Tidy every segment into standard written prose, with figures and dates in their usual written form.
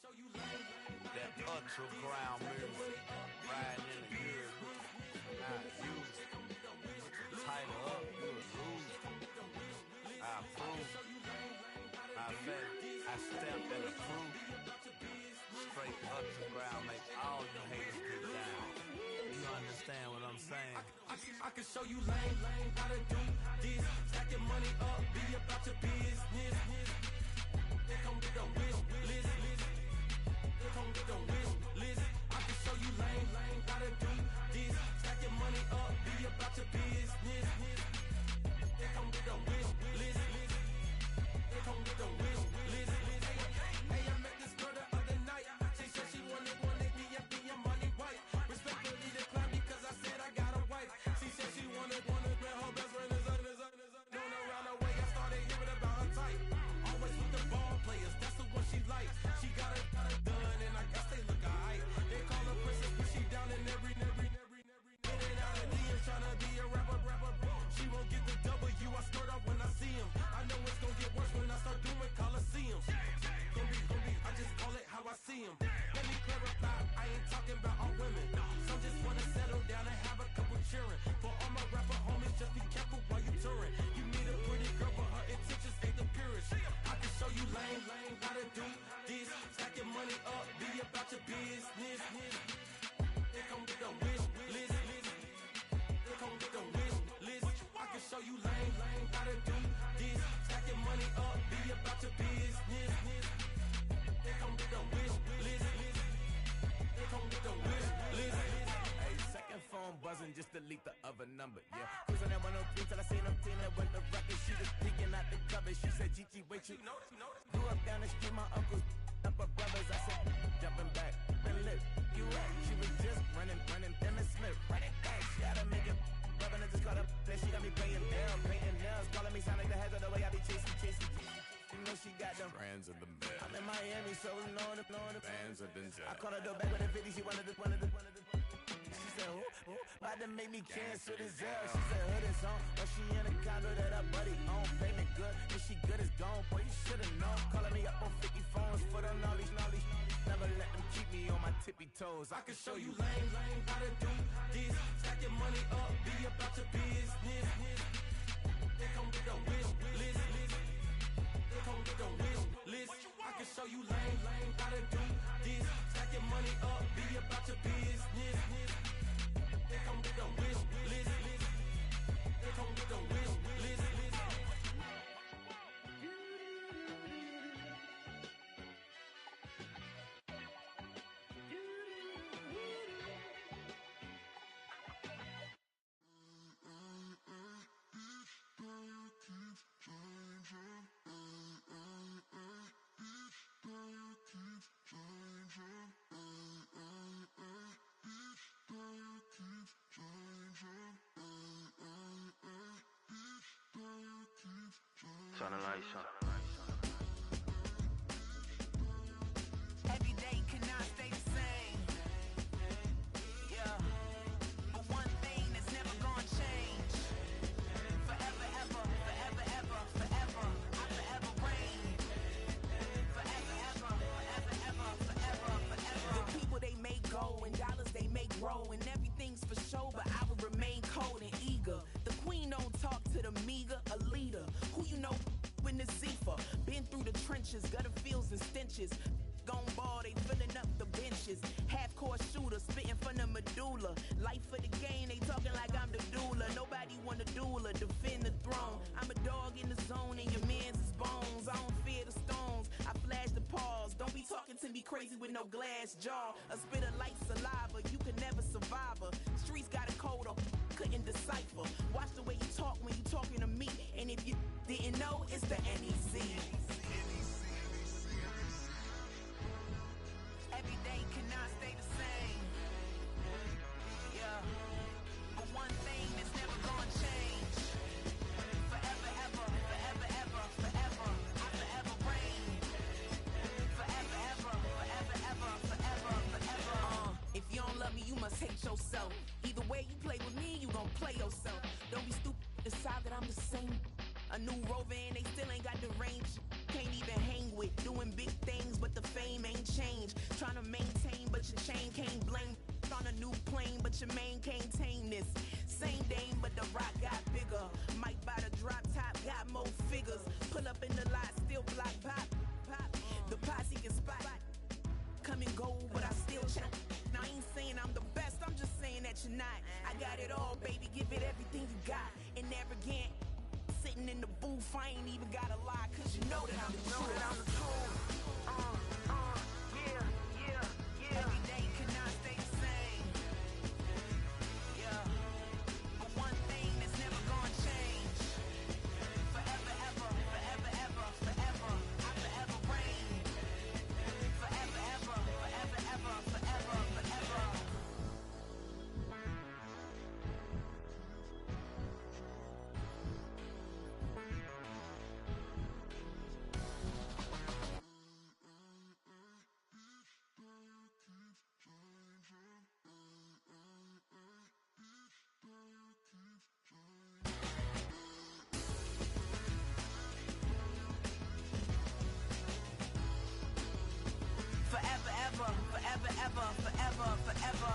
That underground music, riding in the years, I use tighten up, you'll lose. I approve, I bet, I step in the proof. Straight underground, make all you haters get down. You understand what I'm saying? I can show you lame how to do this. Stack your money up, be about your business. They come with a wish list. They come with a wish list. I can show you lame how to do this. Stack your money up, be about your business. They come with a wish list. They come with a wish list. Hey, I met this girl the other night. She said she wanted me and be your money white. Respectfully declined because I said I got a wife. She said she wanted man, her best friend is known around the way. I started hearing about her type. Always with the ball players, that's the one she likes. She got it done, and I guess they look alright. They call her princess, but she down in every. In and out of DMs, tryna be a rapper. She won't get the W, I skirt off when I see him. I know it's gonna get worse when I start doing Coliseums. Gonna be, I just call it how I see him. Let me clarify, I ain't talking about all women. Some just wanna settle down and have a couple cheering. For all my rapper homies, just be careful while you touring. You need a pretty girl, but her intentions ain't the purest. I can show you lame how to do this. Stack your money up, be about your business. They come with a wish list. They come with a wish list. I can show you lame how to do this. Stack your money up, be about your business. They come with a wish list. They come with a wish list. Hey, second phone buzzing, just delete the other number, yeah. Cruising at 103 till I seen them team that went the record. She was peeking out the cover. She said, Gigi, wait, you know. Grew up down the street, my uncles up her brothers. I said, jumping back, been lit. You at? She was just running, Emmett Smith, running back. She had to make it. Rubbing it, just caught up. Then she got me paying down, painting nails. Calling me sound like the heads of the way I be chasing. You know she got them Brands of the mail. I'm in Miami, so we know the Fans of the I called her door back with a 50, she wanted the. She said, who? About to make me cancel this L. She said, hood is on, but she in a condo that her buddy own. Payment good, if she good is gone, boy, you should've known. Calling me up on 50 phones, foot on all these. Never let them keep me on my tippy toes. I can show you lame how to do this. Stack your money up, be about your business. They come with a wish list. They come with a wish list. I can show you lame how to do this. Stack your money up, be about your business. They come with a wish list. They come with a wish list. Turn the lights on. Every day cannot stay the same. Yeah. But one thing that's never gonna change. Forever, ever, forever, ever, forever. I forever reign. Forever, ever, forever, ever, forever, forever. The people they make go and dollars they make grow and everything's for show, but I will remain cold and eager. The queen don't talk to the meager, a leader. Who you know in the Zephyr? Been through the trenches, gutter fields and stenches. Gone ball, they filling up the benches. Half-court shooter, spitting from the medulla. Life for the game, they talking like I'm the doula. Nobody want a doula, defend the throne. I'm a dog in the zone and your man's is bones. I don't fear the stones, I flash the paws. Don't be talking to me crazy with no glass jaw. A spit of light saliva, you can never survive her. Streets got a code up, couldn't decipher. Watch the way you talk when you talking to me. And if you didn't know, it's the NEC. Every day cannot stay the same. Yeah. But one thing that's never gonna change. Forever, ever, forever, ever, forever. I forever reign. Forever, ever, forever, ever, forever, forever. If you don't love me, you must hate yourself. Either way you play with me, you gon' play yourself. Don't be stupid, decide that I'm the same. A new Rover and they still ain't got the range. Can't even hang with, doing big things, but the fame ain't changed. Trying to maintain, but your chain can't blame. On a new plane, but your main can't tame this. Same dame, but the rock got bigger. Might buy the drop top, got more figures. Pull up in the lot, still block pop. The posse can spot. Come and go, but I still check. Now I ain't saying I'm the best, I'm just saying that you're not. I got it all, baby, give it everything you got. And arrogant, sitting in the booth, I ain't even gotta lie, cause you know that I'm the truth. Yeah. Every day cannot stay the same. Yeah. But one thing that's never gonna change. Forever, ever, forever, ever, forever. I forever reign. Forever, ever, forever, ever, forever, forever. Forever, ever, forever, ever, forever, forever.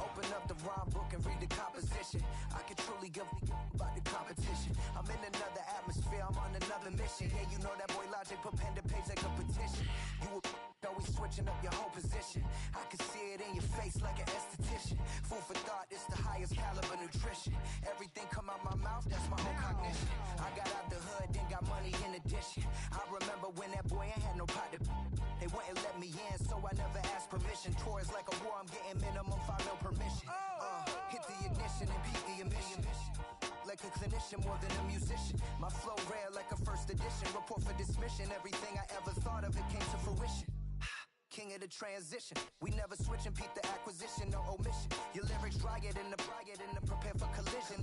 Open up the rhyme book and read the composition. I can truly give about the competition. I'm in another atmosphere, I'm on another mission. Yeah, you know that boy Logic put pen to page like a petition. You always switching up your whole position. I can see it in your face like an esthetician. Food for thought, it's the highest caliber nutrition. Everything come out my mouth, that's my own cognition. I got out the hood, then got money in addition. I remember when that boy ain't had no pot to. They wouldn't let me in, so I never asked permission. Tours like a war, I'm getting minimum 5 mil permission. Hit the ignition and beat the emission. Like a clinician more than a musician. My flow rare like a first edition. Report for dismission. Everything I ever thought of, it came to fruition. King of the transition. We never switch and peep the acquisition, no omission. Your lyrics dry it in the prepare for collision.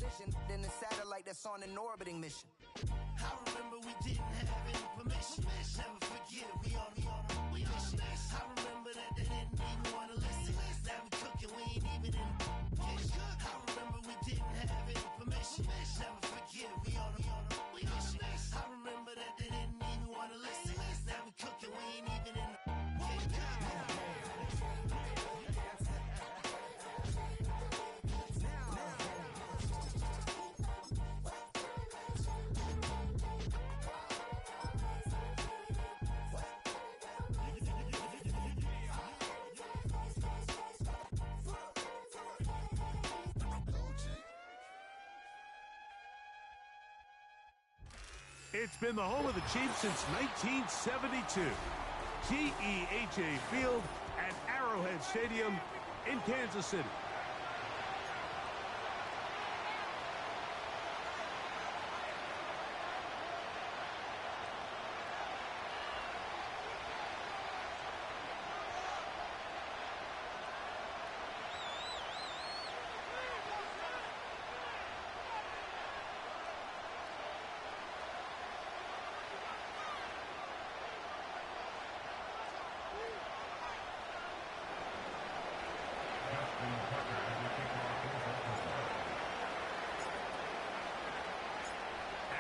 Then the satellite that's on an orbiting mission. I remember we didn't have any permission. Never forget, we on a mission. I remember that they didn't even want to listen. Now we cooking, we ain't even in the kitchen. I remember we didn't have any permission. Never forget, we on a mission. I remember that they didn't even want to listen. Now we cooking, we ain't even in the kitchen. It's been the home of the Chiefs since 1972. GEHA Field at Arrowhead Stadium in Kansas City.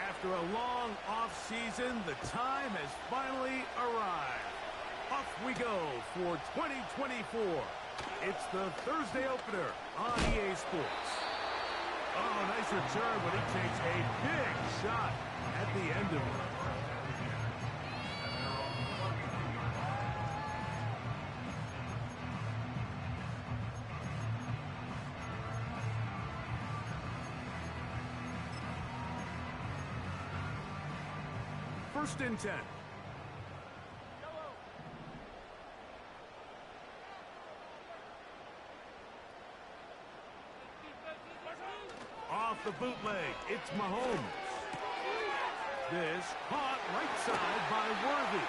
After a long off-season, the time has finally arrived. Off we go for 2024. It's the Thursday opener on EA Sports. Oh, nice return, but he takes a big shot at the end of it. First and 10. Off the bootleg, it's Mahomes. this. Caught right side by Worthy.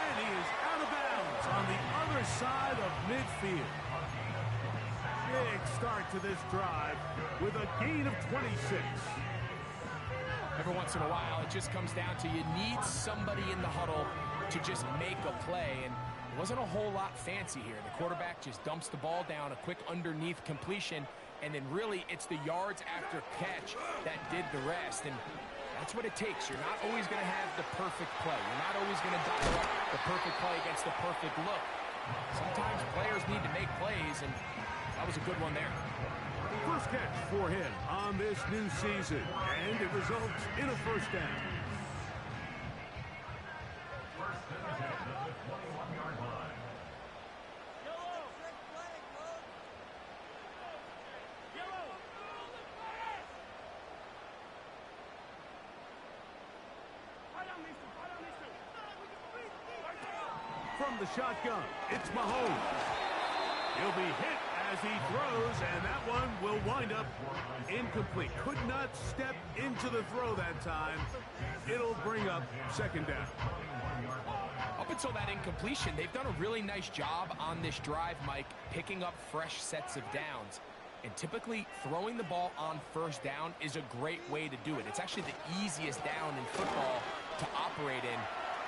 And he is out of bounds on the other side of midfield. Big start to this drive with a gain of 26. Every once in a while, it just comes down to you need somebody in the huddle to just make a play. And it wasn't a whole lot fancy here. The quarterback just dumps the ball down, a quick underneath completion, and then really it's the yards after catch that did the rest. And that's what it takes. You're not always going to have the perfect play. You're not always going to dial up the perfect play against the perfect look. Sometimes players need to make plays, and that was a good one there. First catch for him on this new season, and it results in a first down. From the shotgun, it's Mahomes. He'll be hit as he throws, and that one will wind up incomplete. Could not step into the throw that time. It'll bring up second down. Up until that incompletion, they've done a really nice job on this drive, Mike, picking up fresh sets of downs. And typically, throwing the ball on first down is a great way to do it. It's actually the easiest down in football to operate in.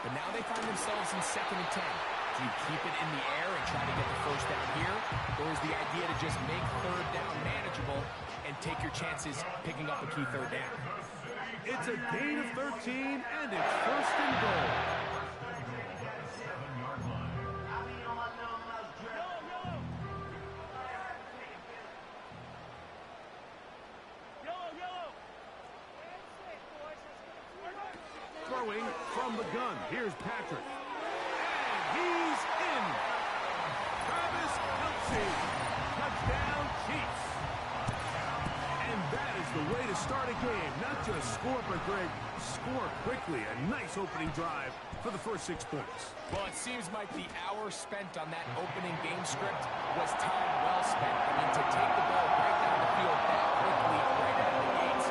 But now they find themselves in 2nd and 10. Do you keep it in the air and try to get the first down here? Or is the idea to just make third down manageable and take your chances picking up a key third down? It's a gain of 13, and it's first and goal. Throwing from the gun. Here's Patrick. And he's in. Travis Kelce. Touchdown, Chiefs. And that is the way to start a game. Not just score, but Greg, score quickly. A nice opening drive for the first 6 points. Well, it seems like the hour spent on that opening game script was time well spent. I mean, to take the ball right down the field that quickly, right out of the gates,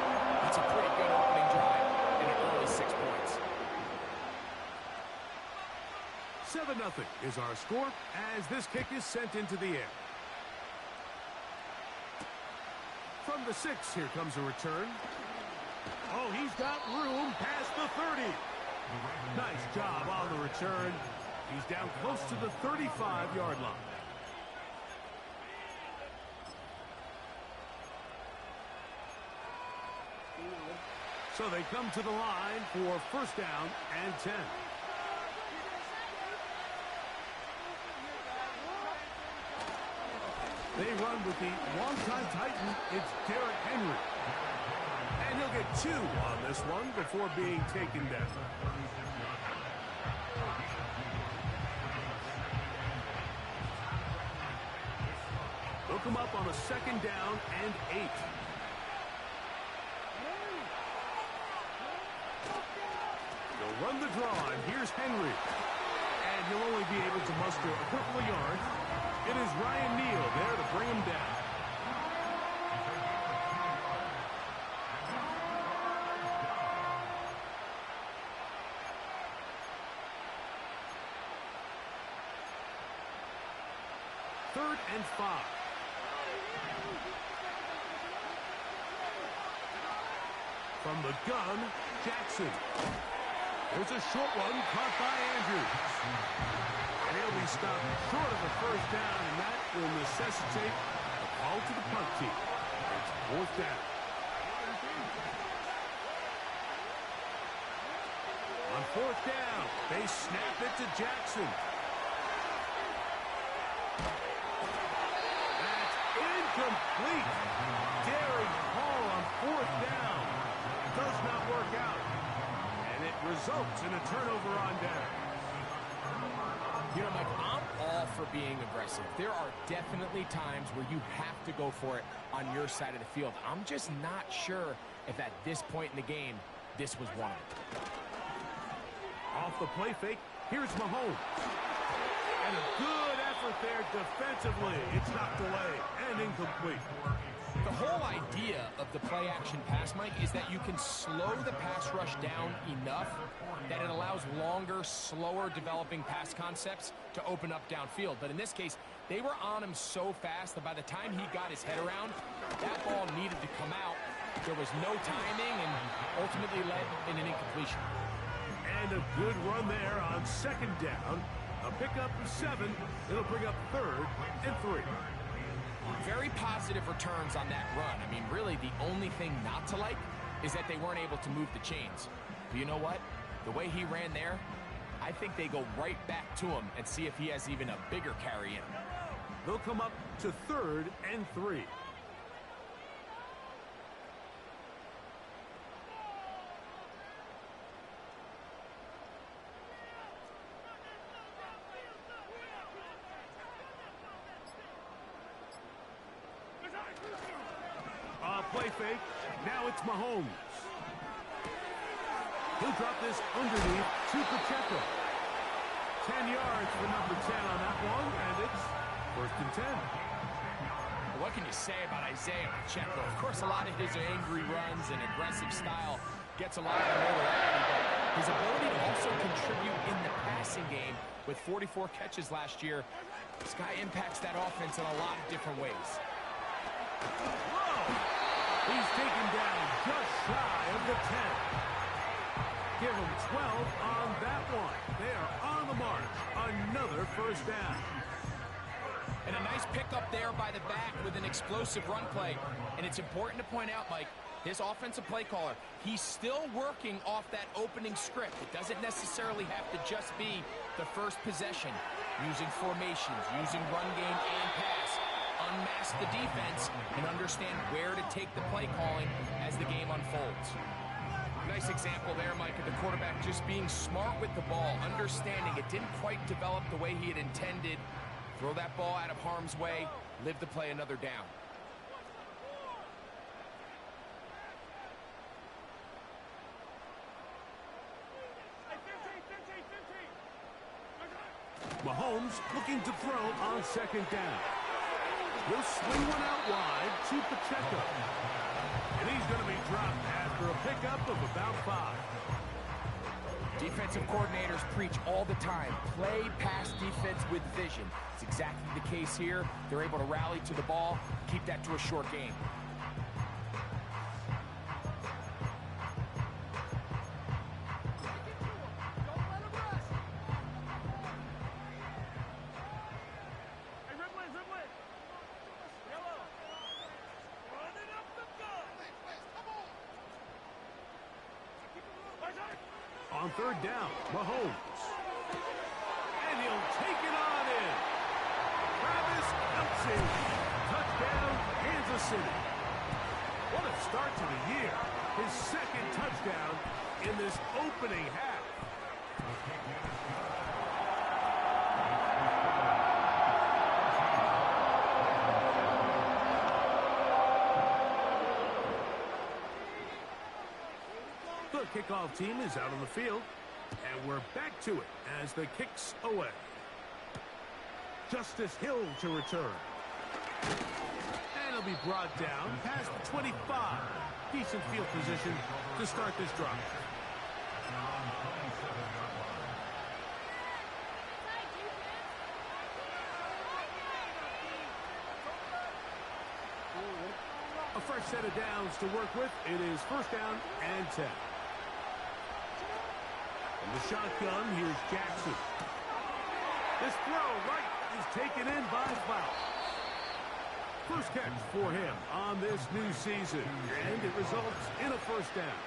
that's a pretty good opening drive and an early 6 points. 7-0 is our score as this kick is sent into the air. From the 6, here comes a return. Oh, he's got room past the 30. Nice job on the return. He's down close to the 35-yard line. So they come to the line for first down and 10. They run with the longtime Titan. It's Derrick Henry. And he'll get 2 on this one before being taken down. They'll come up on a 2nd down and 8. They'll run the draw, and here's Henry. And he'll only be able to muster a couple of yards. It is Ryan Neal there to bring him down. Third and 5. From the gun, Jackson. There's a short one caught by Andrews. And he'll be stopped short of the first down, and that will necessitate a call to the punt team. It's 4th down. On 4th down, they snap it to Jackson. That's incomplete. Daring Hall on 4th down. Does not work out. And it results in a turnover on down. You know, Mike, I'm all for being aggressive. There are definitely times where you have to go for it on your side of the field. I'm just not sure if at this point in the game, this was one of them. Off the play fake, here's Mahomes. And a good effort there defensively. It's knocked away and incomplete. The The whole idea of the play-action pass, Mike, is that you can slow the pass rush down enough that it allows longer, slower developing pass concepts to open up downfield. But in this case, they were on him so fast that by the time he got his head around, that ball needed to come out. There was no timing and ultimately led in an incompletion. And a good run there on second down. A pickup of 7. It'll bring up 3rd and 3. Very positive returns on that run. I mean, really, the only thing not to like is that they weren't able to move the chains. But you know what? The way he ran there, I think they go right back to him and see if he has even a bigger carry in. They'll come up to 3rd and 3. Play fake. Now it's Mahomes. He'll drop this underneath to Pacheco. 10 yards for number 10 on that one, and it's 1st and 10. What can you say about Isaiah Pacheco? Of course, a lot of his angry runs and aggressive style gets a lot of notoriety, but his ability to also contribute in the passing game with 44 catches last year, this guy impacts that offense in a lot of different ways. Whoa! He's taken down just shy of the 10. Give him 12 on that one. They are on the march. Another 1st down. And a nice pickup there by the back with an explosive run play. And it's important to point out, Mike, this offensive play caller, he's still working off that opening script. It doesn't necessarily have to just be the first possession. Using formations, using run game and pass. Unmask the defense and understand where to take the play calling as the game unfolds. Nice example there, Mike, of the quarterback just being smart with the ball, understanding it didn't quite develop the way he had intended. Throw that ball out of harm's way, live to play another down. Mahomes looking to throw on 2nd down. He'll swing one out wide to Pacheco. And he's going to be dropped after a pickup of about 5. Defensive coordinators preach all the time, play pass defense with vision. It's exactly the case here. They're able to rally to the ball, keep that to a short game. On 3rd down, Mahomes. And he'll take it on in. Travis Kelce. Touchdown, Kansas City. What a start to the year. His 2nd touchdown in this opening half. The kickoff team is out on the field, and we're back to it as the kick's away. Justice Hill to return. And he'll be brought down past the 25. Decent field position to start this drive. A fresh set of downs to work with. It is 1st down and 10. In the shotgun, here's Jackson. This throw right is taken in by Fowl. First catch for him on this new season, and it results in a 1st down.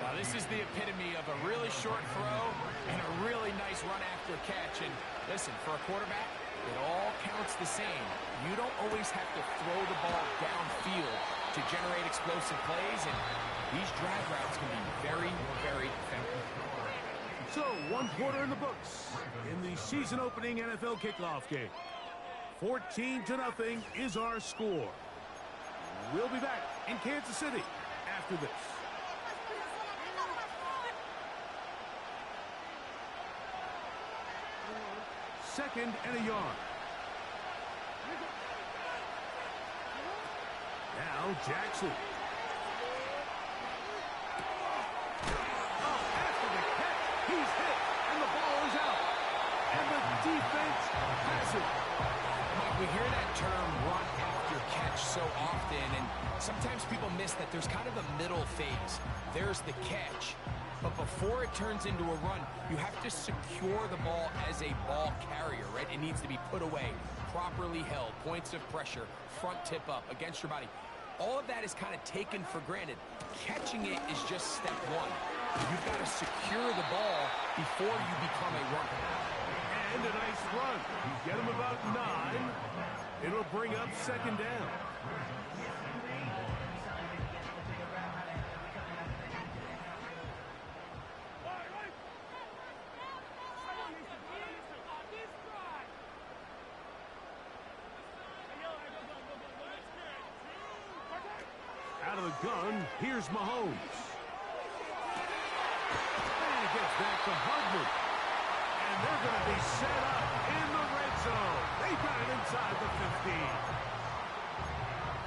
Now, this is the epitome of a really short throw and a really nice run after catch. And listen, for a quarterback, it all counts the same. You don't always have to throw the ball downfield to generate explosive plays, and these drag routes can be very, very effective. So, 1 quarter in the books in the season-opening NFL kickoff game. 14-0 is our score. We'll be back in Kansas City after this. Second and a yard. Now Jackson. Oh, after the catch, he's hit, and the ball is out. And the defense has it. Mike, we hear that term run after catch so often, and sometimes people miss that there's kind of a middle phase. There's the catch, but before it turns into a run, you have to secure the ball as a ball carrier, right? It needs to be put away, properly held, points of pressure, front tip up against your body. All of that is kind of taken for granted. Catching it is just step one. You've got to secure the ball before you become a runner. And a nice run. You get him about 9. It'll bring up second down. Out of the gun, here's Mahomes. And he gets back to Hardman. And they're going to be set up in the red zone. They got it inside the 15.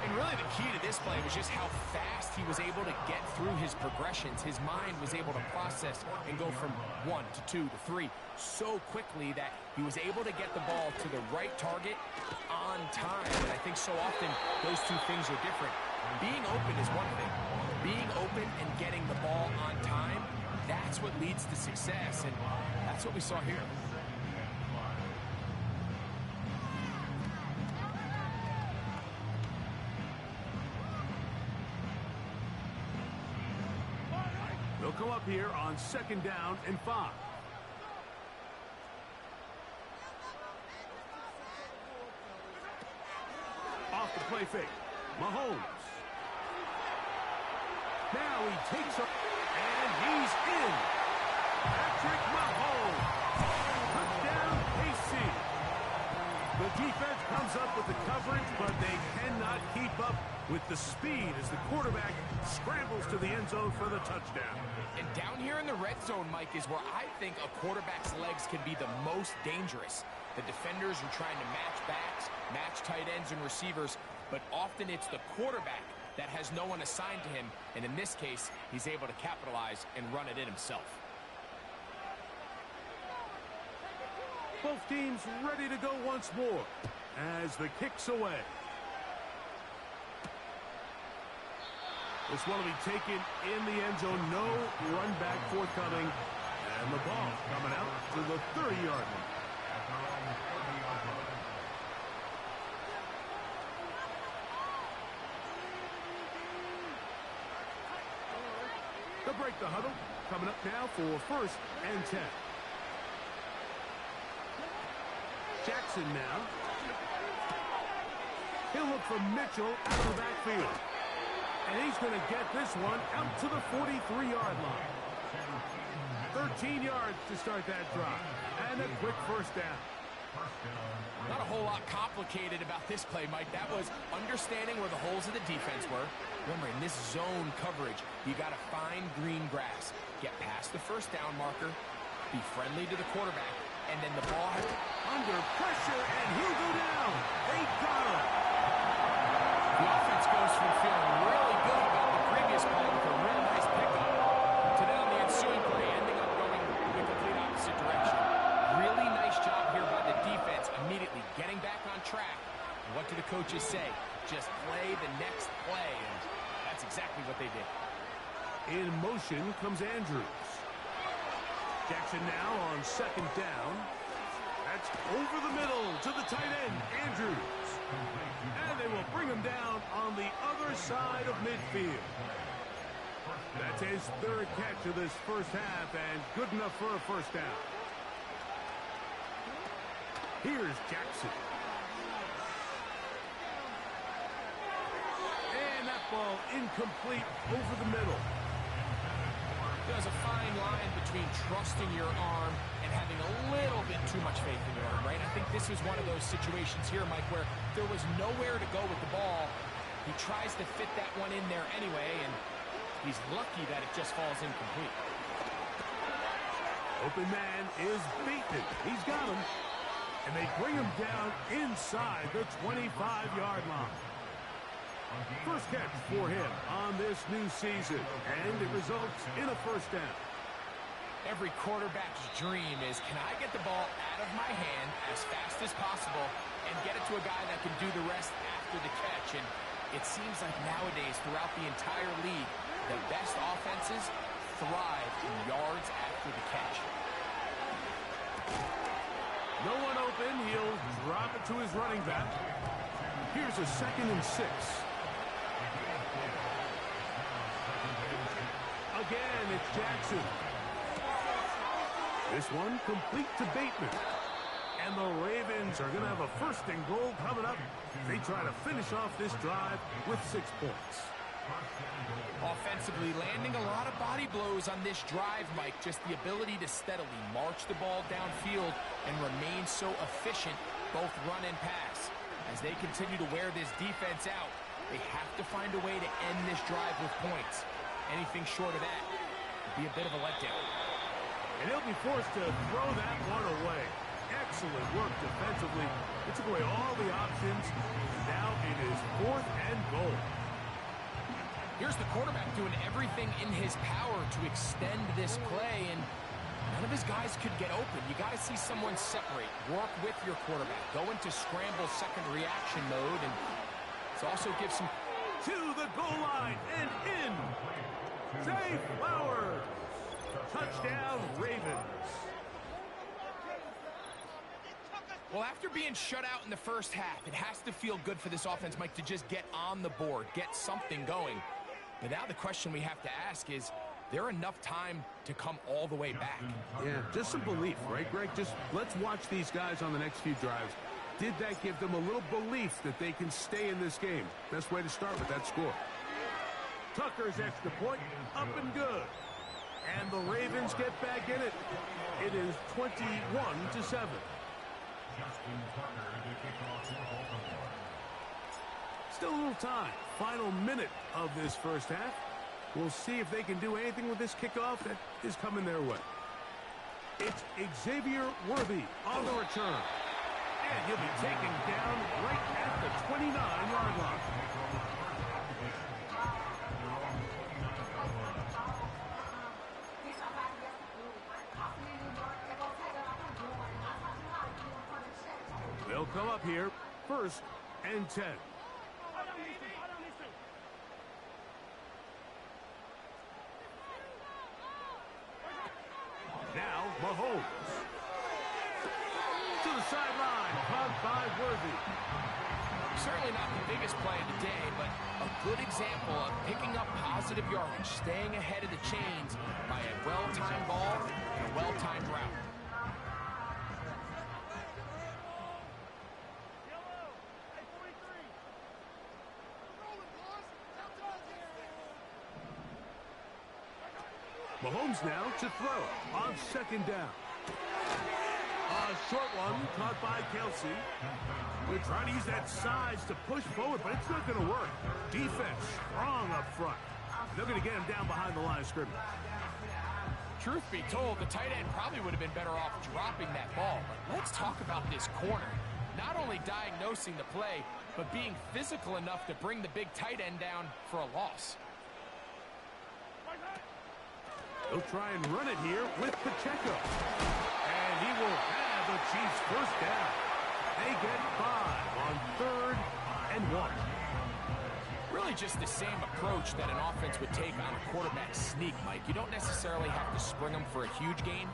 And really the key to this play was just how fast he was able to get through his progressions. His mind was able to process and go from 1 to 2 to 3 so quickly that he was able to get the ball to the right target on time. And I think so often those two things are different. Being open is one thing. Being open and getting the ball on time, that's what leads to success, and that's what we saw here. They'll come up here on second down and 5. Off the play fake. Mahomes. Now he takes up, and he's in. Patrick Mahomes. Touchdown, KC. The defense comes up with the coverage, but they cannot keep up with the speed as the quarterback scrambles to the end zone for the touchdown. And down here in the red zone, Mike, is where I think a quarterback's legs can be the most dangerous. The defenders are trying to match backs, match tight ends and receivers, but often it's the quarterback that has no one assigned to him, and in this case, he's able to capitalize and run it in himself. Both teams ready to go once more as the kick's away. This one will be taken in the end zone. No run back forthcoming. And the ball coming out to the 30-yard line. They'll break the huddle. Coming up now for first and 10. Jackson now. He'll look for Mitchell out of the backfield. And he's going to get this one out to the 43-yard line. 13 yards to start that drive. And a quick first down. Not a whole lot complicated about this play, Mike. That was understanding where the holes of the defense were. Remember, in this zone coverage, you got to find green grass. Get past the first down marker. Be friendly to the quarterback. And then the ball has under pressure, and he'll go down. They got him. The offense goes from feeling really good about the previous play with a real nice pickup to then on the ensuing play ending up going the complete opposite direction. Really nice job here by the defense, immediately getting back on track. And what do the coaches say? Just play the next play, and that's exactly what they did. In motion comes Andrews. Jackson now on second down. That's over the middle to the tight end, Andrews. And they will bring him down on the other side of midfield. That's his third catch of this first half, and good enough for a first down. Here's Jackson. And that ball incomplete over the middle. There's a fine line between trusting your arm and having a little bit too much faith in your arm, right? I think this is one of those situations here, Mike, where there was nowhere to go with the ball. He tries to fit that one in there anyway, and he's lucky that it just falls incomplete. Open man is beaten. He's got him. And they bring him down inside the 25-yard line. First catch for him on this new season, and it results in a first down. Every quarterback's dream is, can I get the ball out of my hand as fast as possible and get it to a guy that can do the rest after the catch? And it seems like nowadays, throughout the entire league, the best offenses thrive in yards after the catch. No one open. He'll drop it to his running back. Here's a 2nd and 6. Again, it's Jackson. This one complete to Bateman. And the Ravens are going to have a 1st and goal coming up. They try to finish off this drive with 6 points. Offensively, landing a lot of body blows on this drive, Mike. Just the ability to steadily march the ball downfield and remain so efficient, both run and pass. As they continue to wear this defense out, they have to find a way to end this drive with points. Anything short of that would be a bit of a letdown. And he'll be forced to throw that one away. Excellent work defensively. It took away all the options. Now it is 4th and goal. Here's the quarterback doing everything in his power to extend this play, and none of his guys could get open. You got to see someone separate, work with your quarterback, go into scramble second reaction mode, and it also gives some... To the goal line and in. Zay Flowers. Touchdown, Ravens. Well, after being shut out in the first half, it has to feel good for this offense, Mike, to just get on the board, get something going. But now the question we have to ask is there enough time to come all the way back? Yeah, just some belief, right, Greg? Just let's watch these guys on the next few drives. Did that give them a little belief that they can stay in this game? Best way to start with that score. Tucker's extra point, up and good. And the Ravens get back in it. It is 21-7. Still a little time. Final minute of this first half. We'll see if they can do anything with this kickoff that is coming their way. It's Xavier Worthy on the return. And he'll be taken down right at the 29-yard line. They'll come up here, 1st and 10. Now, Mahomes. To the sideline, caught by Worthy. Certainly not the biggest play of the day, but a good example of picking up positive yardage, staying ahead of the chains by a well-timed ball and a well-timed route. Mahomes now to throw on 2nd down. A short one caught by Kelsey. They're trying to use that size to push forward, but it's not going to work. Defense strong up front. They're going to get him down behind the line of scrimmage. Truth be told, the tight end probably would have been better off dropping that ball. But let's talk about this corner. Not only diagnosing the play, but being physical enough to bring the big tight end down for a loss. They'll try and run it here with Pacheco. And he will have the Chiefs' first down. They get 5 on 3rd and 1. Really just the same approach that an offense would take on a quarterback sneak, Mike. You don't necessarily have to spring them for a huge gain.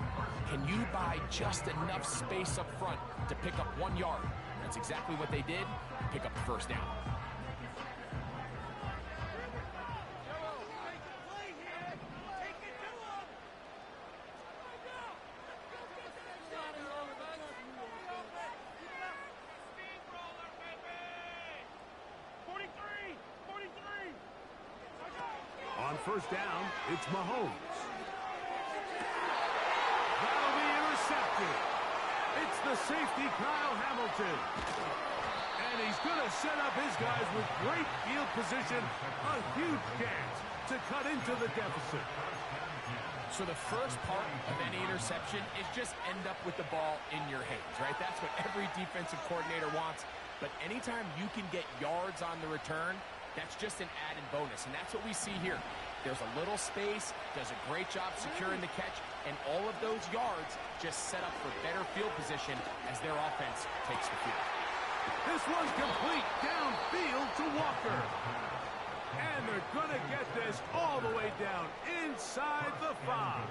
Can you buy just enough space up front to pick up 1 yard? That's exactly what they did. Pick up the first down. On 1st down, it's Mahomes. That'll be intercepted. It's the safety, Kyle Hamilton. And he's going to set up his guys with great field position. A huge chance to cut into the deficit. So the first part of any interception is just end up with the ball in your hands, right? That's what every defensive coordinator wants. But anytime you can get yards on the return, That's just an added bonus, and that's what we see here. There's a little space, does a great job securing the catch, and all of those yards just set up for better field position as their offense takes the field. This one's complete downfield to Walker. And they're going to get this all the way down inside the 5.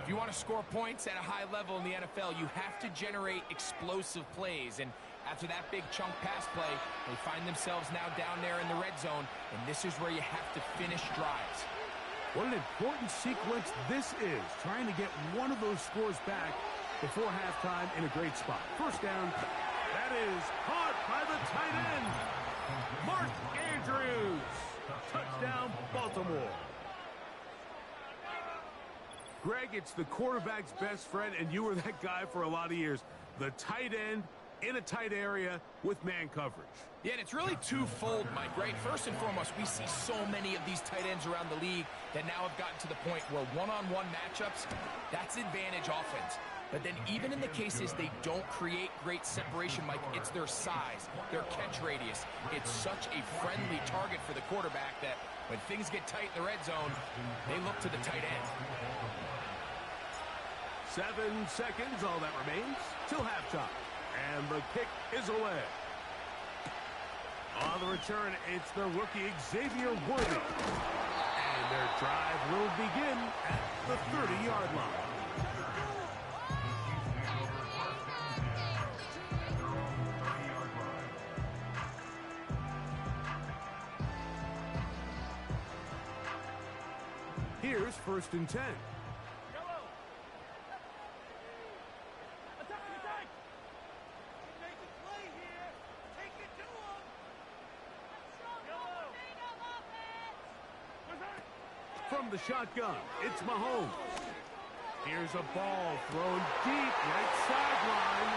If you want to score points at a high level in the NFL, you have to generate explosive plays. And after that big chunk pass play, they find themselves now down there in the red zone, and this is where you have to finish drives. What an important sequence this is, trying to get one of those scores back before halftime in a great spot. First down, that is caught by the tight end, Mark Andrews. Touchdown, Baltimore. Greg, it's the quarterback's best friend, and you were that guy for a lot of years. The tight end in a tight area with man coverage. Yeah, and it's really twofold, Mike, right? First and foremost, we see so many of these tight ends around the league that now have gotten to the point where one-on-one matchups, that's advantage offense. But then even in the cases they don't create great separation, Mike, it's their size, their catch radius. It's such a friendly target for the quarterback that when things get tight in the red zone, they look to the tight end. 7 seconds, all that remains, till halftime. And the kick is away. On the return, it's the rookie Xavier Worthy. And their drive will begin at the 30-yard line. Here's 1st and 10. From the shotgun, it's Mahomes. Here's a ball thrown deep right sideline.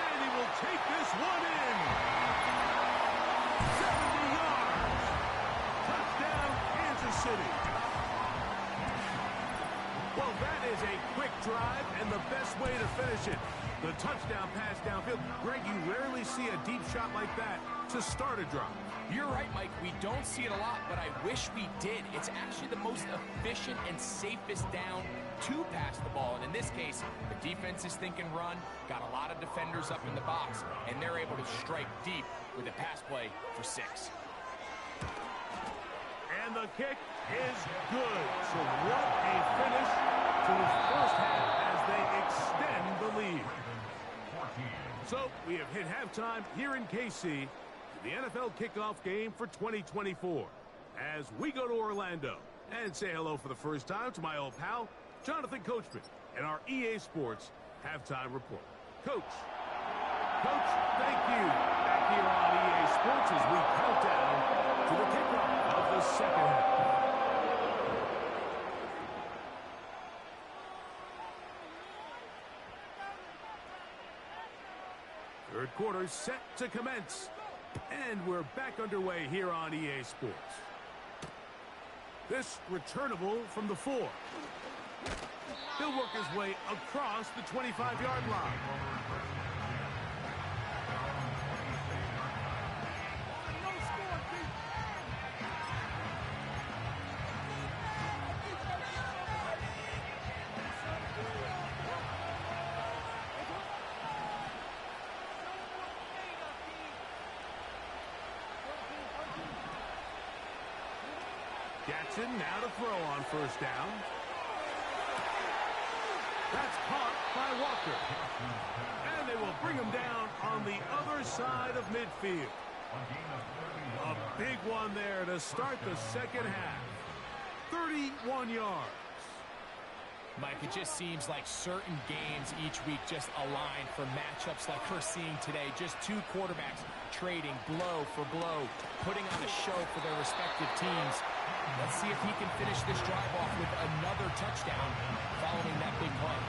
And he will take this one in. 70 yards. Touchdown, Kansas City. Well, that is a quick drive and the best way to finish it. The touchdown pass downfield. Greg, you rarely see a deep shot like that to start a drive. You're right, Mike. We don't see it a lot, but I wish we did. It's actually the most efficient and safest down to pass the ball. And in this case, the defense is thinking run, got a lot of defenders up in the box, and they're able to strike deep with a pass play for 6. And the kick is good. So what a finish to this first half as they extend the lead. So we have hit halftime here in KC. The NFL kickoff game for 2024 as we go to Orlando and say hello for the first time to my old pal, Jonathan Coachman, and our EA Sports halftime report. Coach, thank you. Back here on EA Sports as we count down to the kickoff of the second half. Third quarter set to commence. And we're back underway here on EA Sports. This returnable from the 4. He'll work his way across the 25-yard line. Jackson now to throw on first down. That's caught by Walker. And they will bring him down on the other side of midfield. A big one there to start the second half. 31 yards. Mike, it just seems like certain games each week just align for matchups like we're seeing today. Just two quarterbacks trading blow for blow, putting on a show for their respective teams. Let's see if he can finish this drive off with another touchdown following that big play.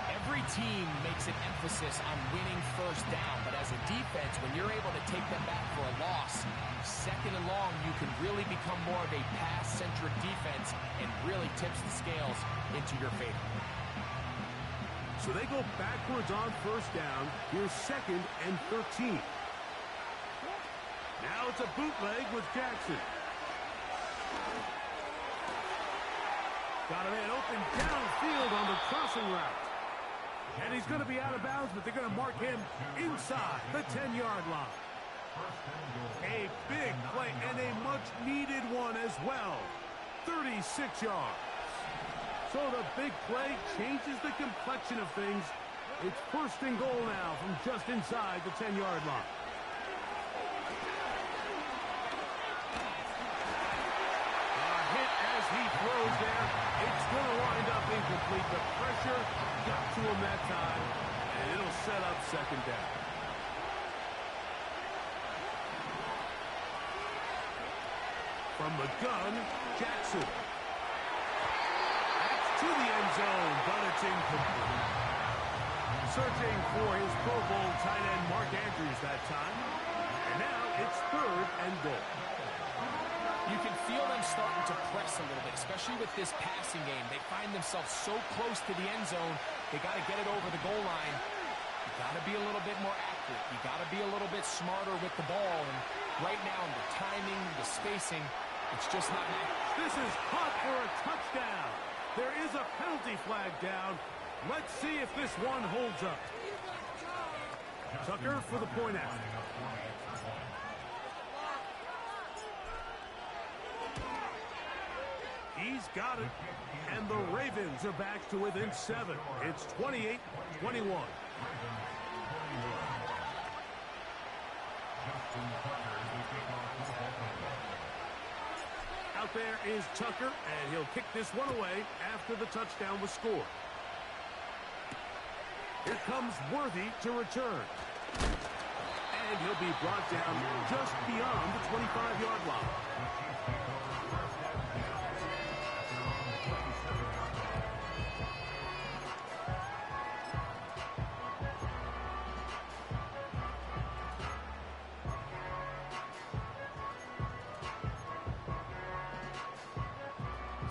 Every team makes an emphasis on winning first down, but as a defense, when you're able to take them back for a loss, second and long, you can really become more of a pass-centric defense and really tips the scales into your favor. So they go backwards on first down. Here's 2nd and 13. Now it's a bootleg with Jackson. Got a man open downfield on the crossing route. And he's going to be out of bounds, but they're going to mark him inside the 10-yard line. A big play and a much-needed one as well. 36 yards. So the big play changes the complexion of things. It's first and goal now from just inside the 10-yard line. He throws there. It's going to wind up incomplete. The pressure got to him that time, and it'll set up second down. From the gun, Jackson. That's to the end zone, but it's incomplete. Searching for his Pro Bowl tight end Mark Andrews that time. And now it's third and goal. You can feel them starting to press a little bit, especially with this passing game. They find themselves so close to the end zone, they got to get it over the goal line. You got to be a little bit more accurate. You got to be a little bit smarter with the ball. And right now, the timing, the spacing, it's just not accurate. This is caught for a touchdown. There is a penalty flag down. Let's see if this one holds up. Tucker for the point out. He's got it, and the Ravens are back to within 7. It's 28-21. Out there is Tucker, and he'll kick this one away after the touchdown was scored. Here comes Worthy to return. And he'll be brought down just beyond the 25-yard line.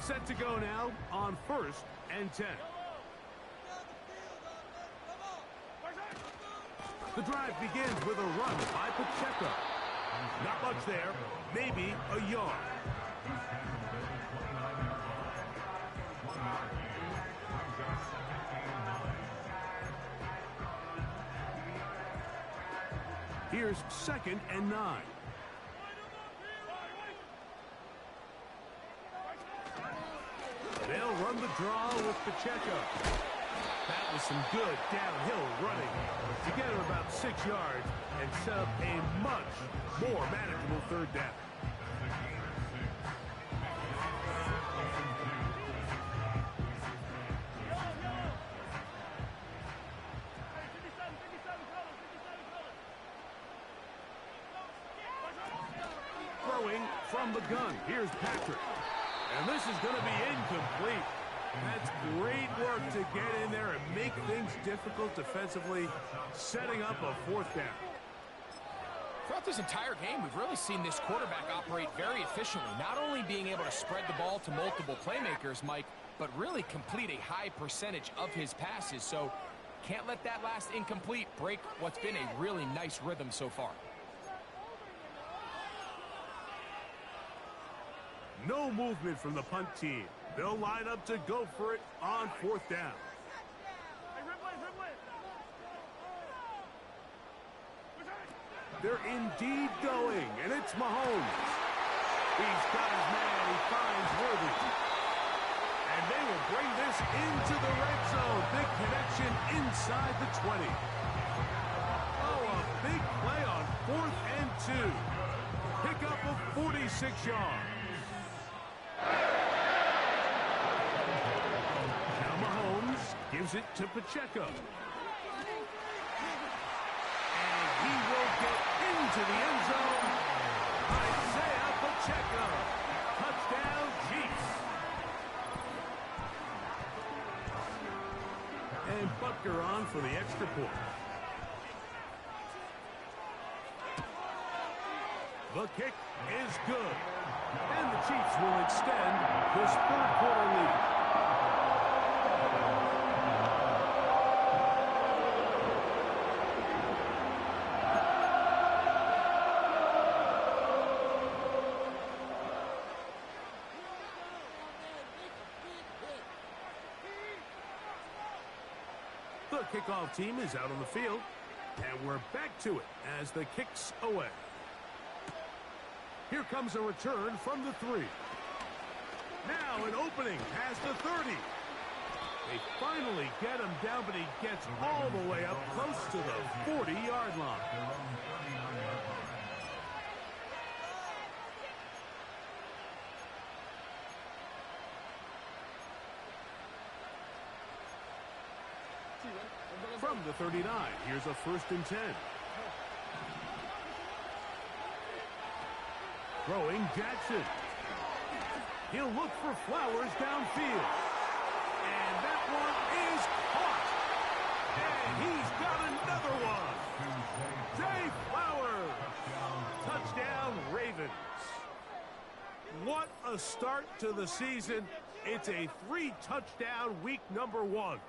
Set to go now on 1st and 10. The drive begins with a run by Pacheco. Not much there, maybe a yard. Here's 2nd and 9. They'll run the draw with Pacheco. That was some good downhill running to get him about 6 yards and set up a much more manageable third down. Throwing from the gun. Here's Patrick. And this is going to be incomplete. That's great work to get in there and make things difficult defensively, setting up a 4th down. Throughout this entire game, we've really seen this quarterback operate very efficiently, not only being able to spread the ball to multiple playmakers, Mike, but really complete a high percentage of his passes. So can't let that last incomplete break what's been a really nice rhythm so far. No movement from the punt team. They'll line up to go for it on 4th down. They're indeed going, and it's Mahomes. He's got his man. He finds Worthy. And they will bring this into the red zone. Big connection inside the 20. Oh, a big play on 4th and 2. Pick up of 46 yards. Now Mahomes gives it to Pacheco. And he will get into the end zone. Isaiah Pacheco. Touchdown, Chiefs. And Butker on for the extra point. The kick is good. And the Chiefs will extend this 3rd quarter lead. The kickoff team is out on the field, and we're back to it as the kick's away. Here comes a return from the 3. Now an opening past the 30. They finally get him down, but he gets all the way up close to the 40-yard line. From the 39, here's a 1st and 10. Throwing Jackson. He'll look for Flowers downfield. And that one is caught. And he's got another one. Zay Flowers. Touchdown, Ravens. What a start to the season. It's a 3-touchdown week number 1.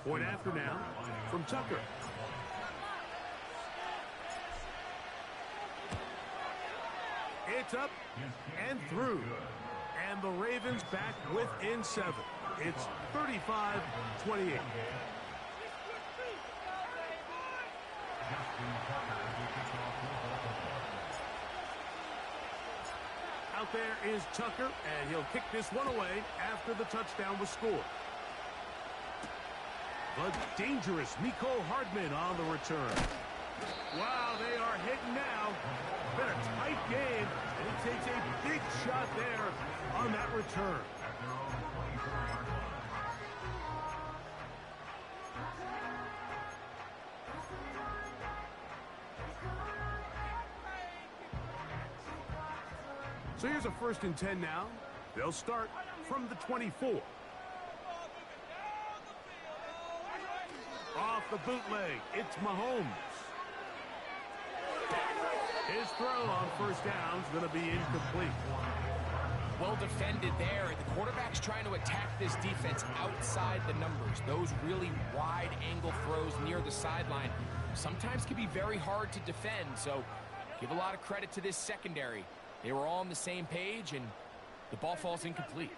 Point after now from Tucker. It's up and through. And the Ravens back within 7. It's 35-28. Out there is Tucker, and he'll kick this one away after the touchdown was scored. But dangerous Mecole Hardman on the return. Wow, they are hitting now. Been a tight game, and he takes a big shot there on that return. So here's a 1st and 10 now. They'll start from the 24. Off the bootleg, it's Mahomes. His throw on 1st down is going to be incomplete. Well defended there. The quarterback's trying to attack this defense outside the numbers. Those really wide angle throws near the sideline sometimes can be very hard to defend. So give a lot of credit to this secondary. They were all on the same page, and the ball falls incomplete.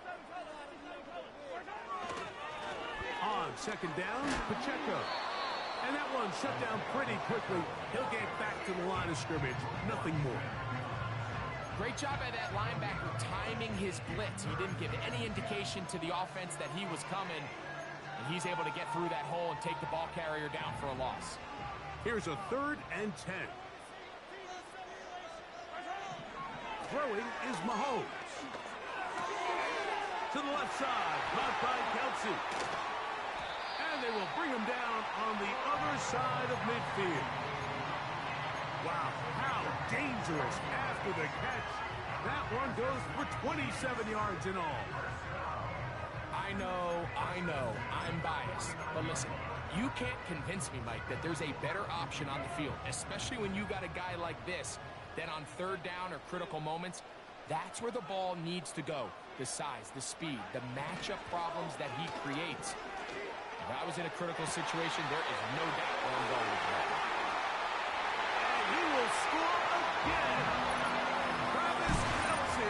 On 2nd down, Pacheco. And that one shut down pretty quickly. He'll get back to the line of scrimmage. Nothing more. Great job by that linebacker timing his blitz. He didn't give any indication to the offense that he was coming. And he's able to get through that hole and take the ball carrier down for a loss. Here's a 3rd and 10. Throwing is Mahomes. To the left side, caught by Kelsey. And they will bring him down on the other side of midfield. Wow, how dangerous after the catch. That one goes for 27 yards in all. I know, I'm biased. But listen, you can't convince me, Mike, that there's a better option on the field, especially when you got a guy like this, that on 3rd down or critical moments, that's where the ball needs to go. The size, the speed, the matchup problems that he creates. If I was in a critical situation, there is no doubt where I'm going with that. And he will score again. Travis Kelce.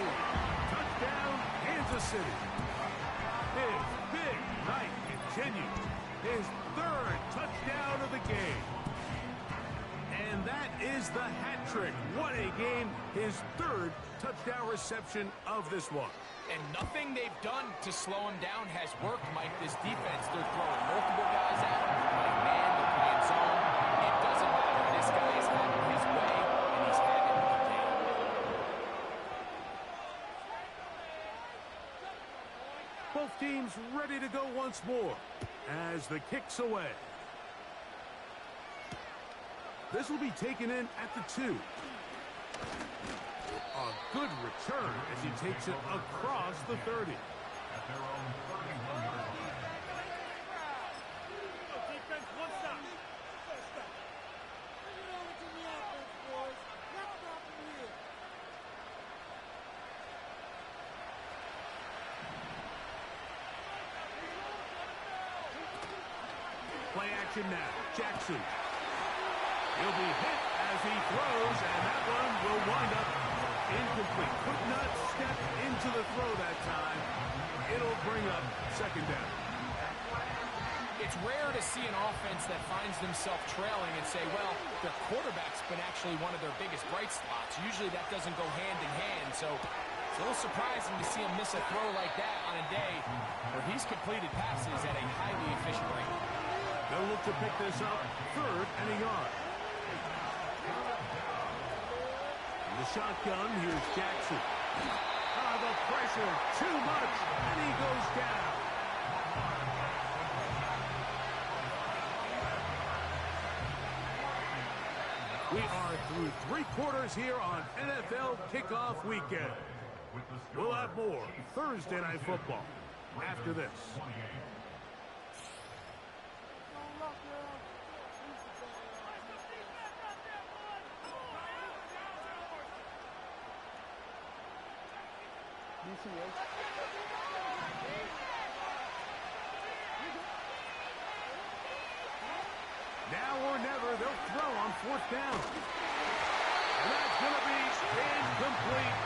Touchdown, Kansas City. His big night continues. His 3rd touchdown of the game. And that is the hat trick. What a game. His 3rd touchdown reception of this one. And nothing they've done to slow him down has worked, Mike. This defense, they're throwing multiple guys at him. They're playing man, they're playing zone. It doesn't matter. This guy is having his way, and he's having the game. Both teams ready to go once more as the kick's away. This will be taken in at the 2. A good return as he takes it across the 30. Play action now. Jackson. He'll be hit as he throws, and that one will wind up Incomplete. Could not step into the throw that time. It'll bring up second down. It's rare to see an offense that finds themselves trailing and say, well, their quarterback's been actually one of their biggest bright spots. Usually that doesn't go hand in hand, so it's a little surprising to see him miss a throw like that on a day where he's completed passes at a highly efficient rate. They'll look to pick this up, 3rd and a yard. In the shotgun, here's Jackson. The pressure, too much, and he goes down. We are through 3 quarters here on NFL Kickoff Weekend. We'll have more Thursday Night Football after this. Now or never, they'll throw on 4th down. And that's going to be incomplete.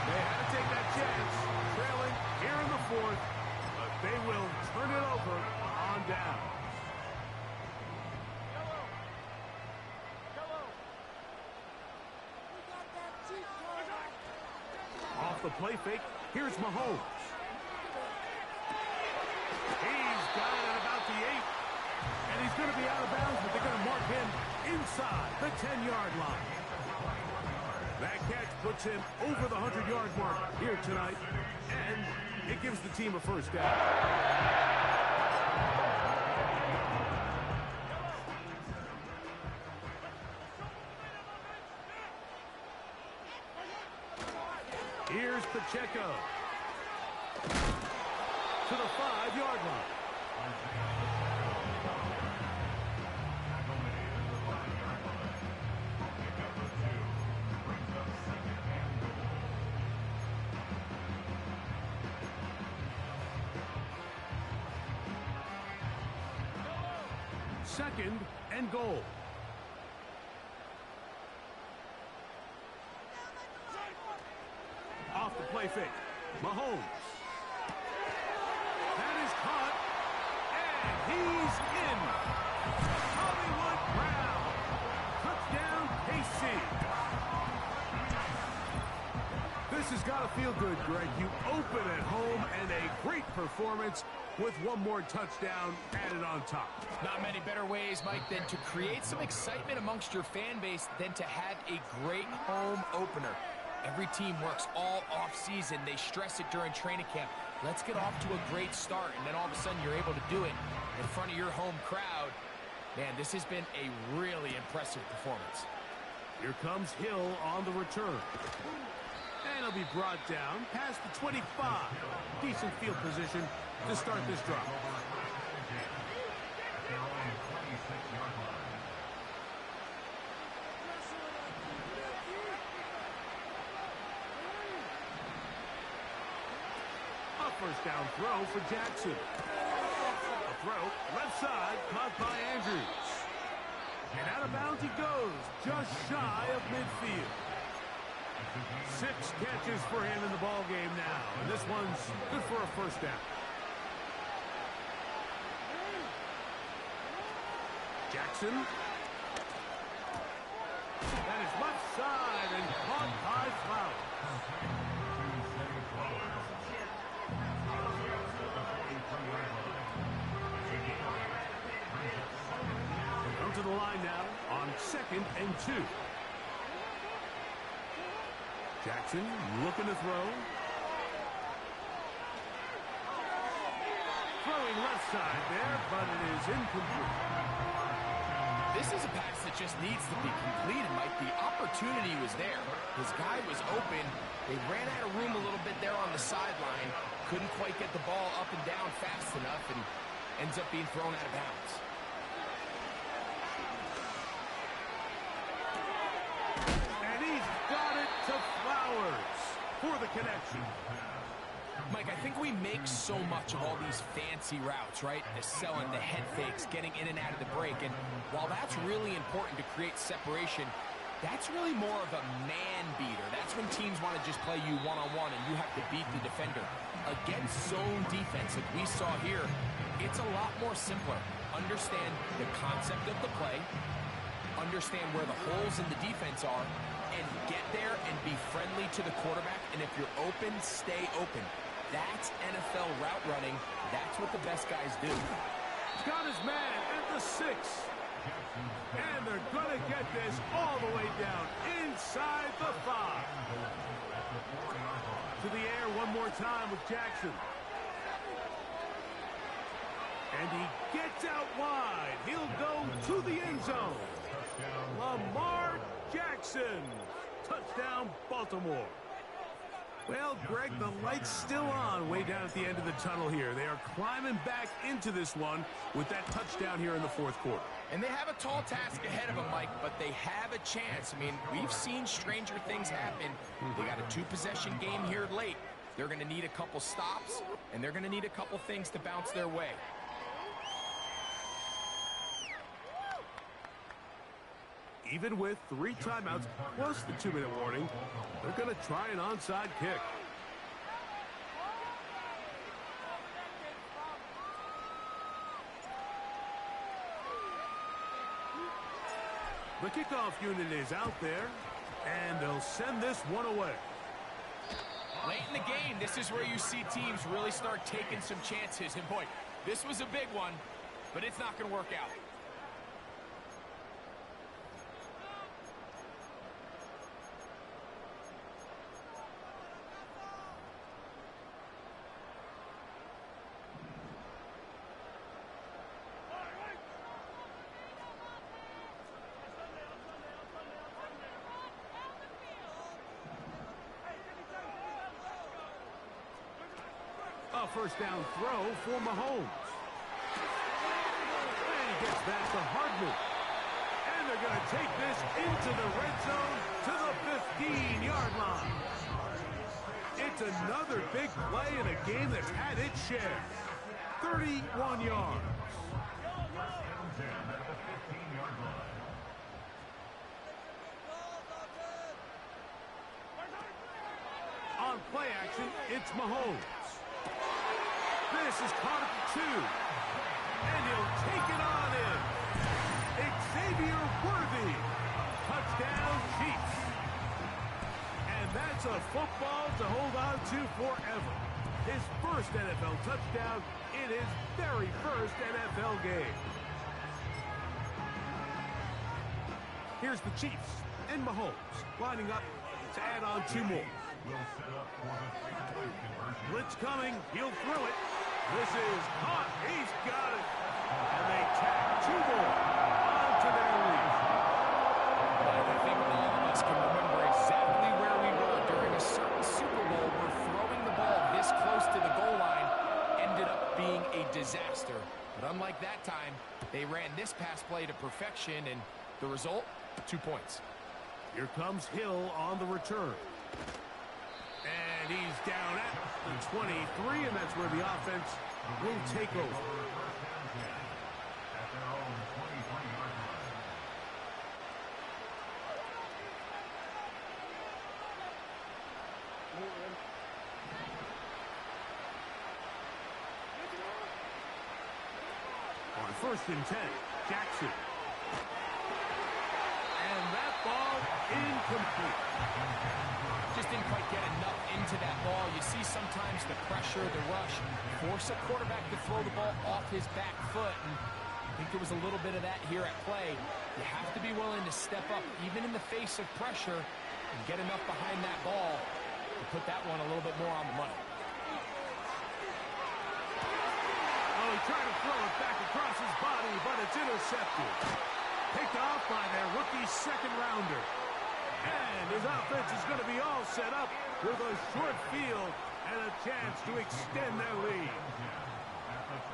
They had to take that chance, trailing here in the 4th, but they will turn it over on down. Off the play fake, here's Mahomes. He's got it at about the 8. And he's going to be out of bounds, but they're going to mark him inside the 10-yard line. That catch puts him over the 100-yard mark here tonight, and it gives the team a first down. Here's Pacheco to the 5-yard line. Second and goal. Off the play fake. Mahomes. That is caught. And he's in. Hollywood Brown. Touchdown, KC. This has got to feel good, Greg. You open at home and a great performance with one more touchdown added on top. Not many better ways, Mike, than to create some excitement amongst your fan base than to have a great home opener. Every team works all off-season. They stress it during training camp. Let's get off to a great start, and then all of a sudden you're able to do it in front of your home crowd. Man, this has been a really impressive performance. Here comes Hill on the return. And he'll be brought down past the 25. Decent field position to start this drive. A first down throw for Jackson. A throw left side caught by Andrews. And out of bounds he goes, just shy of midfield. 6 catches for him in the ball game now, and this one's good for a first down. Jackson. That is left side and caught by Flowers. Come to the line now on 2nd and 2. Jackson looking to throw. Throwing left side there, but it is incomplete. This is a pass that just needs to be completed, Mike. The opportunity was there. His guy was open. They ran out of room a little bit there on the sideline. Couldn't quite get the ball up and down fast enough, and ends up being thrown out of bounds. For the connection. Mike, I think we make so much of all these fancy routes, right? The selling, the head fakes, getting in and out of the break. And while that's really important to create separation, That's really more of a man beater. That's when teams want to just play you one-on-one and you have to beat the defender. Against zone defense, like we saw here, it's a lot more simpler. Understand the concept of the play, understand where the holes in the defense are, and get there and be friendly to the quarterback. And if you're open, stay open. That's NFL route running. That's what the best guys do. He's got his man at the 6. And they're going to get this all the way down inside the 5. To the air one more time with Jackson. And he gets out wide. He'll go to the end zone. Lamar Jackson. Touchdown, Baltimore. Well, Greg, the light's still on way down at the end of the tunnel here. They are climbing back into this one with that touchdown here in the 4th quarter. And they have a tall task ahead of them, Mike, but they have a chance. I mean, we've seen stranger things happen. They got a 2-possession game here late. They're going to need a couple stops, and they're going to need a couple things to bounce their way. Even with 3 timeouts plus the 2-minute warning, they're going to try an onside kick. The kickoff unit is out there, and they'll send this one away. Late in the game, this is where you see teams really start taking some chances. And boy, this was a big one, but it's not going to work out. A first down throw for Mahomes. And he gets that to Hardman. And they're going to take this into the red zone to the 15-yard line. It's another big play in a game that's had its share. 31 yards. On play action, it's Mahomes. This is caught at the 2. And he'll take it on in. Xavier Worthy. Touchdown, Chiefs. And that's a football to hold on to forever. His first NFL touchdown in his very first NFL game. Here's the Chiefs and Mahomes lining up to add on 2 more. Blitz coming. He'll throw it. This is caught. He's got it. And they tack 2 more onto their lead. I think all of us can remember exactly where we were during a certain Super Bowl where throwing the ball this close to the goal line ended up being a disaster. But unlike that time, they ran this pass play to perfection, and the result, 2 points. Here comes Hill on the return. And he's down at the 23, and that's where the offense will take over. On 1st and 10, Jackson. And that ball incomplete. Just didn't quite get enough into that ball. You see sometimes the pressure, the rush, force a quarterback to throw the ball off his back foot. And I think there was a little bit of that here at play. You have to be willing to step up, even in the face of pressure, and get enough behind that ball to put that one a little bit more on the money. Oh, he tried to throw it back across his body, but it's intercepted. Picked off by their rookie 2nd rounder. And his offense is going to be all set up with a short field and a chance to extend their lead.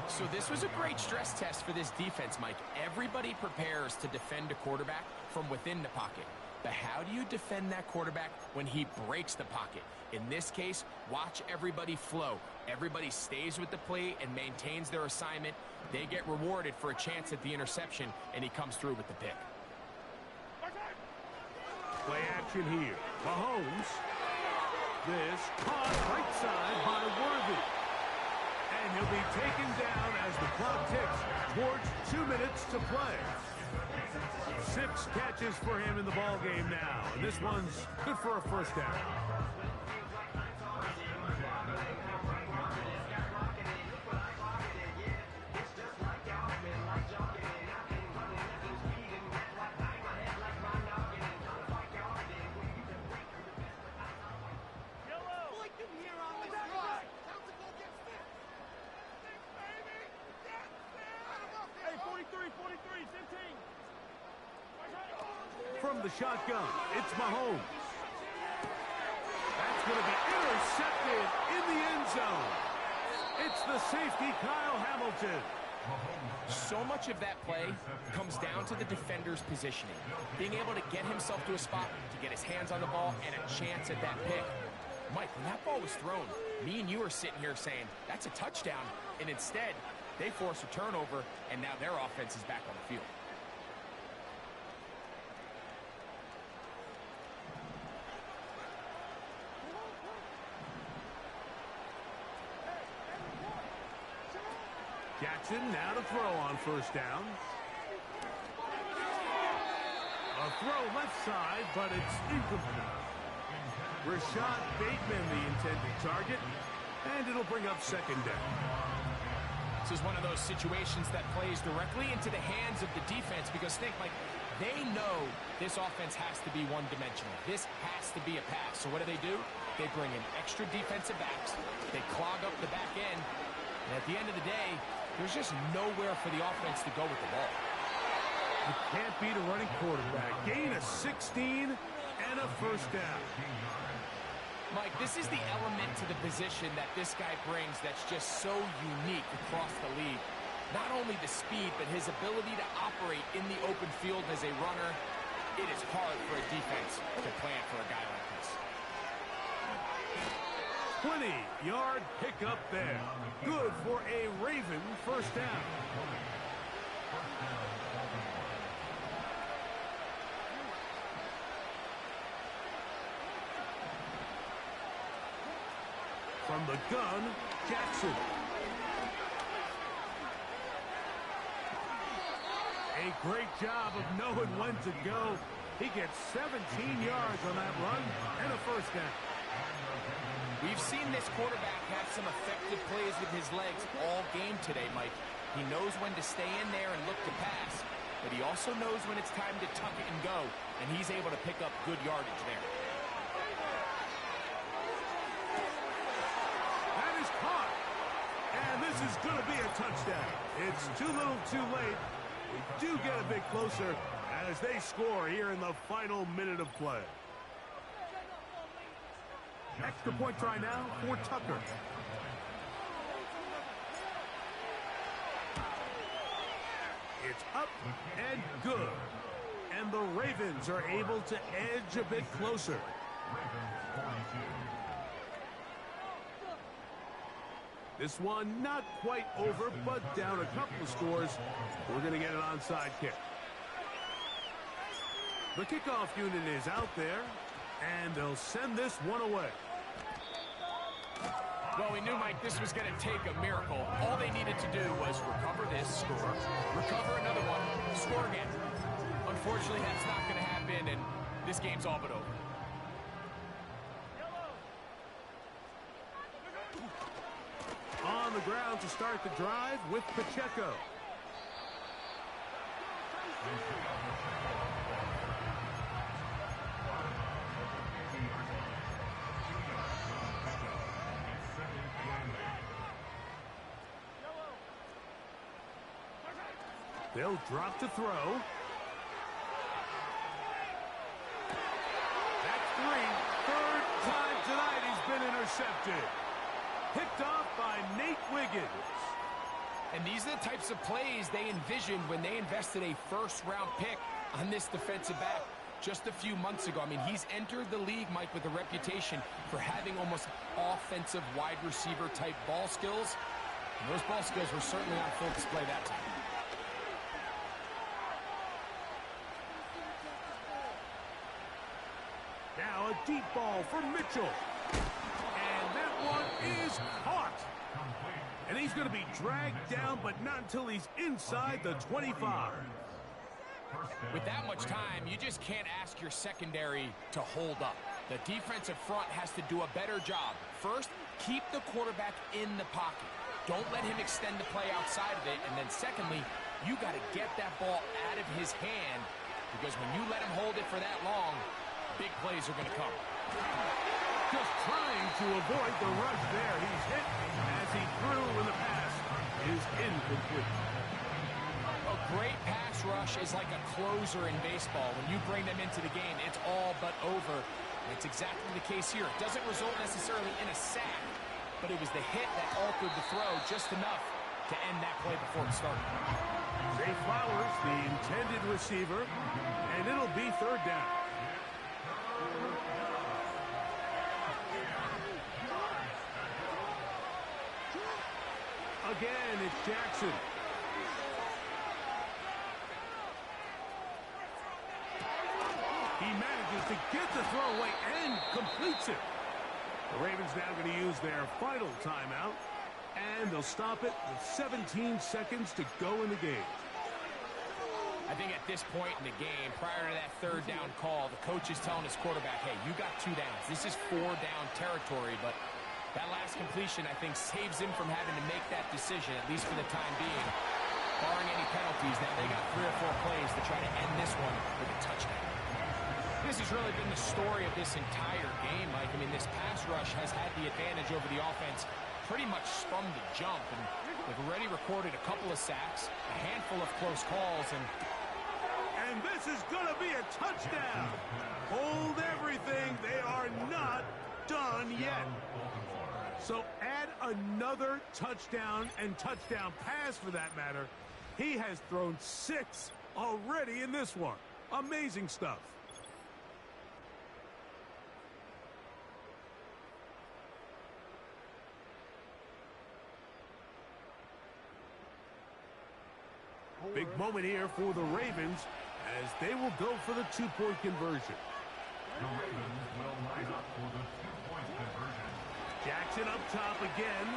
So this was a great stress test for this defense, Mike. Everybody prepares to defend a quarterback from within the pocket. But how do you defend that quarterback when he breaks the pocket? In this case, watch everybody flow. Everybody stays with the play and maintains their assignment. They get rewarded for a chance at the interception, and he comes through with the pick. Play action here. Mahomes. This caught right side by Worthy. And he'll be taken down as the clock ticks towards 2 minutes to play. 6 catches for him in the ball game now. And this one's good for a first down. From the shotgun, it's Mahomes. That's going to be intercepted in the end zone. It's the safety, Kyle Hamilton. So much of that play comes down to the defender's positioning. Being able to get himself to a spot, to get his hands on the ball, and a chance at that pick. Mike, when that ball was thrown, me and you are sitting here saying, that's a touchdown. And instead, they force a turnover, and now their offense is back on the field. Jackson now to throw on first down. A throw left side, but it's incomplete. Rashad Bateman, the intended target, and it'll bring up second down. This is one of those situations that plays directly into the hands of the defense because think, Mike, they know this offense has to be one-dimensional. This has to be a pass. So what do? They bring in extra defensive backs. They clog up the back end. And at the end of the day, there's just nowhere for the offense to go with the ball. You can't beat a running quarterback. Gain of 16 and a first down. Mike, this is the element to the position that this guy brings that's just so unique across the league. Not only the speed, but his ability to operate in the open field as a runner. It is hard for a defense to plan for a guy like this. 20-yard pickup there. Good for a Raven first down. From the gun, Jackson. A great job of knowing when to go. He gets 17 yards on that run and a first down. We've seen this quarterback have some effective plays with his legs all game today, Mike. He knows when to stay in there and look to pass, but he also knows when it's time to tuck it and go, and he's able to pick up good yardage there. That is caught, and this is going to be a touchdown. It's too little too late. We do get a bit closer as they score here in the final minute of play. Extra point try now for Tucker. It's up and good. And the Ravens are able to edge a bit closer. This one not quite over, but down a couple of scores. We're going to get an onside kick. The kickoff unit is out there, and they'll send this one away. Well, we knew, Mike, this was going to take a miracle. All they needed to do was recover this, score, recover another one, score again. Unfortunately, that's not going to happen, and this game's all but over. On the ground to start the drive with Pacheco. They'll drop to throw. That's 3. Third time tonight he's been intercepted. Picked off by Nate Wiggins. And these are the types of plays they envisioned when they invested a first-round pick on this defensive back just a few months ago. I mean, he's entered the league, Mike, with a reputation for having almost offensive wide receiver type ball skills. And those ball skills were certainly on full display that time. Now a deep ball for Mitchell. And that one is caught. And he's going to be dragged down, but not until he's inside the 25. With that much time, you just can't ask your secondary to hold up. The defensive front has to do a better job. First, keep the quarterback in the pocket. Don't let him extend the play outside of it. And then secondly, you got to get that ball out of his hand, because when you let him hold it for that long, big plays are going to come. Just trying to avoid the rush there. He's hit as he threw, and the pass is incomplete. A great pass rush is like a closer in baseball. When you bring them into the game, it's all but over. And it's exactly the case here. It doesn't result necessarily in a sack, but it was the hit that altered the throw just enough to end that play before it started. Zay Flowers, the intended receiver, and it'll be third down. Again, it's Jackson. He manages to get the throw away and completes it. The Ravens now going to use their final timeout, and they'll stop it with 17 seconds to go in the game. I think at this point in the game, prior to that third down call, the coach is telling his quarterback, hey, you got 2 downs. This is 4 down territory, but that last completion, I think, saves him from having to make that decision, at least for the time being, barring any penalties. Now, they got 3 or 4 plays to try to end this one with a touchdown. This has really been the story of this entire game, Mike. I mean, this pass rush has had the advantage over the offense pretty much from the jump, and they've already recorded a couple of sacks, a handful of close calls, and this is going to be a touchdown. Hold everything. They are not done yet. So add another touchdown and touchdown pass for that matter. He has thrown 6 already in this one. Amazing stuff. Big moment here for the Ravens as they will go for the 2-point conversion. The Ravens will line up for the 2-point conversion. Jackson up top again.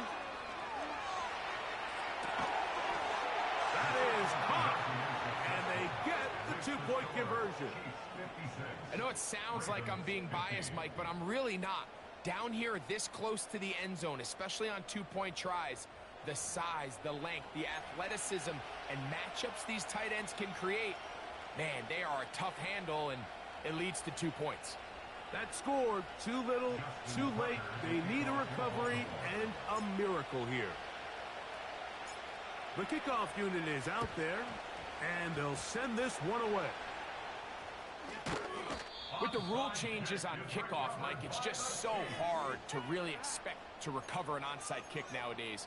That is caught. And they get the 2-point conversion. I know it sounds like I'm being biased, Mike, but I'm really not. Down here this close to the end zone, especially on 2-point tries, the size, the length, the athleticism, and matchups these tight ends can create, man, they are a tough handle, and it leads to 2 points. That score, too little, too late. They need a recovery and a miracle here. The kickoff unit is out there, and they'll send this one away. With the rule changes on kickoff, Mike, it's just so hard to really expect to recover an onside kick nowadays.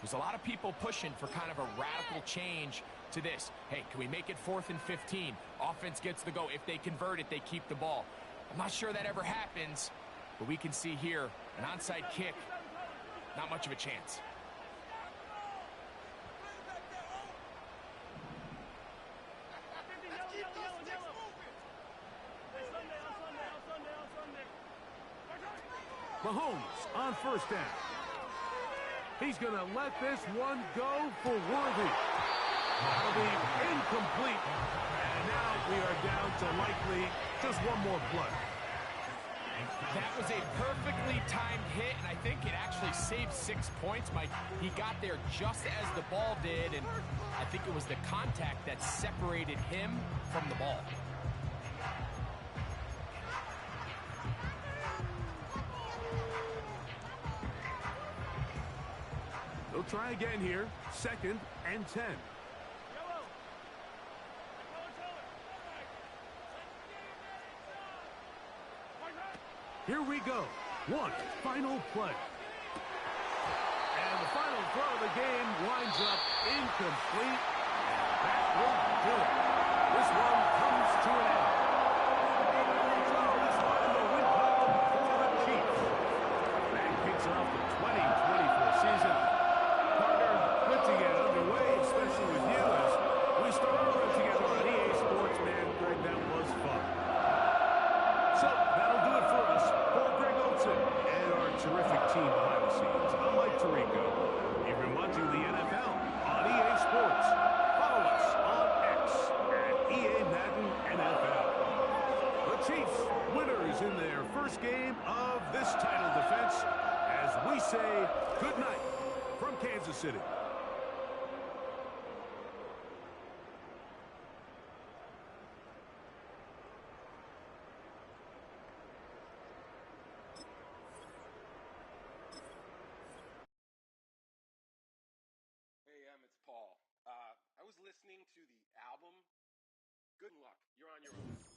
There's a lot of people pushing for kind of a radical change to this. Hey, can we make it 4th and 15? Offense gets the go. If they convert it, they keep the ball. I'm not sure that ever happens, but we can see here an onside kick, not much of a chance. Mahomes on first down. He's going to let this one go for Worthy. That'll be incomplete. And now we are down to likely just one more play. That was a perfectly timed hit, and I think it actually saved 6 points, Mike. He got there just as the ball did, and I think it was the contact that separated him from the ball. They'll try again here. 2nd and 10. Here we go. One final play. And the final throw of the game winds up incomplete. That will do it. This one comes to an end. So this one, the win column for the Chiefs. That kicks off the 2024 season. Partner, good to get underway, especially with you as we start to run together on EA Sports, man. Greg, that was fun. So that'll do it terrific team behind the scenes. I'm Mike Tirico. You've been watching the NFL on EA Sports. Follow us on X at EA Madden NFL. The Chiefs, winners in their first game of this title defense, as we say goodnight from Kansas City. It's Paul. I was listening to the album. Good luck. You're on your own.